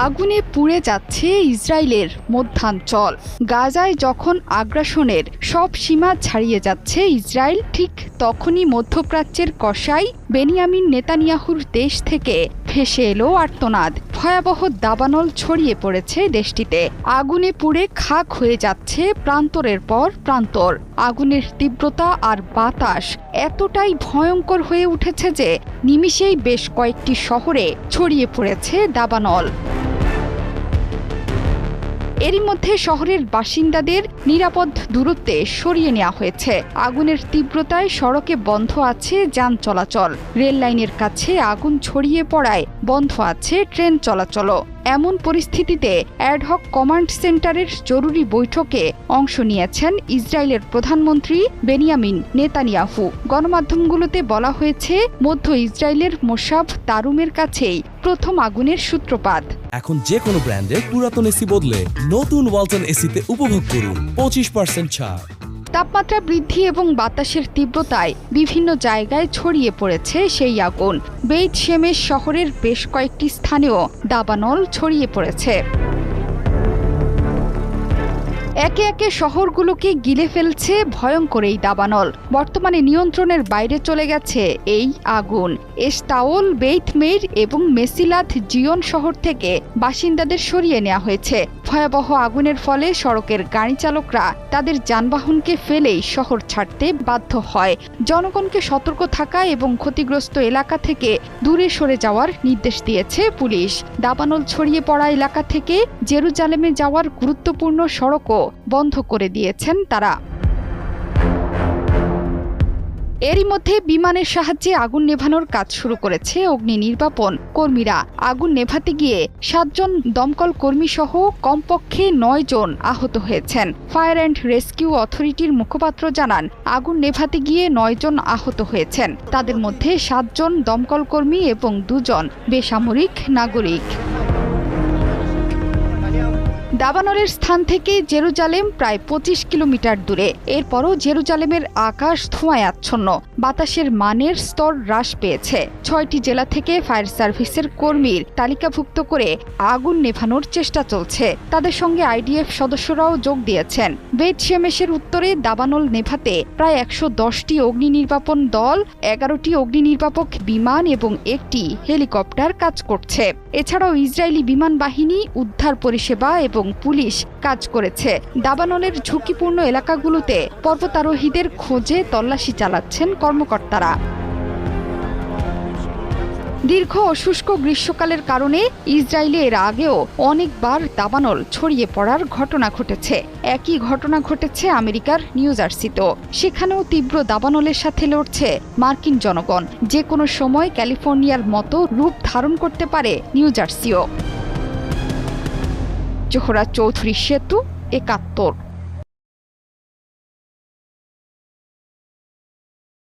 আগুনে পুড়ে যাচ্ছে ইসরায়েলের মধ্যাঞ্চল। গাজায় যখন আগ্রাসনের সব সীমা ছাড়িয়ে যাচ্ছে ইসরায়েল, ঠিক তখনই মধ্যপ্রাচ্যের কসাই বেনিয়ামিন নেতানিয়াহুর দেশ থেকে ভেসে এলো আর্তনাদ। ভয়াবহ দাবানল ছড়িয়ে পড়েছে দেশটিতে। আগুনে পুড়ে খাক হয়ে যাচ্ছে প্রান্তরের পর প্রান্তর। আগুনের তীব্রতা আর বাতাস এতটাই ভয়ঙ্কর হয়ে উঠেছে যে নিমিষেই বেশ কয়েকটি শহরে ছড়িয়ে পড়েছে দাবানল। এরই মধ্যে শহরের বাসিন্দাদের নিরাপদ দূরত্বে সরিয়ে নেওয়া হয়েছে। আগুনের তীব্রতায় সড়কে বন্ধ আছে যান চলাচল। রেল লাইনের কাছে আগুন ছড়িয়ে পড়ায় বন্ধ আছে ট্রেন চলাচলও। এমন পরিস্থিতিতে অ্যাডহক কমান্ড সেন্টারের জরুরি বৈঠকে অংশ নিয়েছেন ইসরায়েলের প্রধানমন্ত্রী বেনিয়ামিন নেতানিয়াহু। গণমাধ্যমগুলোতে বলা হয়েছে, মধ্য ইসরায়েলের মোসাব তারুমের কাছেই প্রথম আগুনের সূত্রপাত। এখন যে কোনো ব্র্যান্ডের পুরাতন এসি বদলে নতুন ওয়ালটন এসিতে উপভোগ করুন 25% ছাড়। তাপমাত্রা বৃদ্ধি এবং বাতাসের তীব্রতায় বিভিন্ন জায়গায় ছড়িয়ে পড়েছে সেই আগুন। বেইত শেমেশ শহরের বেশ কয়েকটি স্থানেও দাবানল ছড়িয়ে পড়েছে। একে একে শহরগুলোকে গিলে ফেলছে ভয়ঙ্কর এই দাবানল। বর্তমানে নিয়ন্ত্রণের বাইরে চলে গেছে এই আগুন। এশতাওল, বেইত মেইর এবং মেসিলাথ জিয়ন শহর থেকে বাসিন্দাদের সরিয়ে নেওয়া হয়েছে। ভয়াবহ আগুনের ফলে সড়কের গাড়ি চালকরা তাদের যানবাহনকে ফেলেই শহর ছাড়তে বাধ্য হয়। জনগণকে সতর্ক থাকা এবং ক্ষতিগ্রস্ত এলাকা থেকে দূরে সরে যাওয়ার নির্দেশ দিয়েছে পুলিশ। দাবানল ছড়িয়ে পড়া এলাকা থেকে জেরুজালেমে যাওয়ার গুরুত্বপূর্ণ সড়কও বন্ধ করে দিয়েছেন তারা। এরই মধ্যে বিমানের সাহায্যে আগুন নেভানোর কাজ শুরু করেছে অগ্নি নির্বাপন কর্মীরা। আগুন নেভাতে গিয়ে 7 জন দমকল কর্মী সহ কমপক্ষে 9 জন আহত হয়েছেন। ফায়ার অ্যান্ড রেস্কিউ অথরিটির মুখপাত্র জানান, আগুন নেভাতে গিয়ে 9 জন আহত হয়েছেন। তাদের মধ্যে 7 জন দমকল কর্মী এবং 2 জন বেসামরিক নাগরিক। দাবানলের স্থান থেকে জেরুজালেম প্রায় 25 কিলোমিটার দূরে। এরপরও জেরুজালেমের আকাশ ধোঁয়ায় আচ্ছন্ন। বাতাসের মানের স্তর হ্রাস পেয়েছে। 6টি জেলা থেকে ফায়ার সার্ভিসের কর্মীর তালিকাভুক্ত করে আগুন নেভানোর চেষ্টা চলছে। তাদের সঙ্গে আইডিএফ সদস্যরাও যোগ দিয়েছেন। বেইত শেমেশের উত্তরে দাবানল নেভাতে প্রায় 110টি অগ্নি নির্বাপন দল, 11টি অগ্নি নির্বাপক বিমান এবং 1টি হেলিকপ্টার কাজ করছে। এছাড়াও ইসরায়েলি বিমান বাহিনী, উদ্ধার পরিষেবা এবং পুলিশ কাজ করেছে। দাবানলের ঝুঁকিপূর্ণ এলাকাগুলোতে পর্বতারোহীদের খোঁজে তল্লাশি চালাচ্ছেন কর্মকর্তারা। দীর্ঘ ও শুষ্ক গ্রীষ্মকালের কারণে ইসরায়েলে এর আগেও অনেকবার দাবানল ছড়িয়ে পড়ার ঘটনা ঘটেছে। একই ঘটনা ঘটেছে আমেরিকার নিউ জার্সিতেও। সেখানেও তীব্র দাবানলের সাথে লড়ছে মার্কিন জনগণ। যে কোনো সময় ক্যালিফোর্নিয়ার মতো রূপ ধারণ করতে পারে নিউ জার্সিও। জোহরা চৌধুরী, সেতু 71।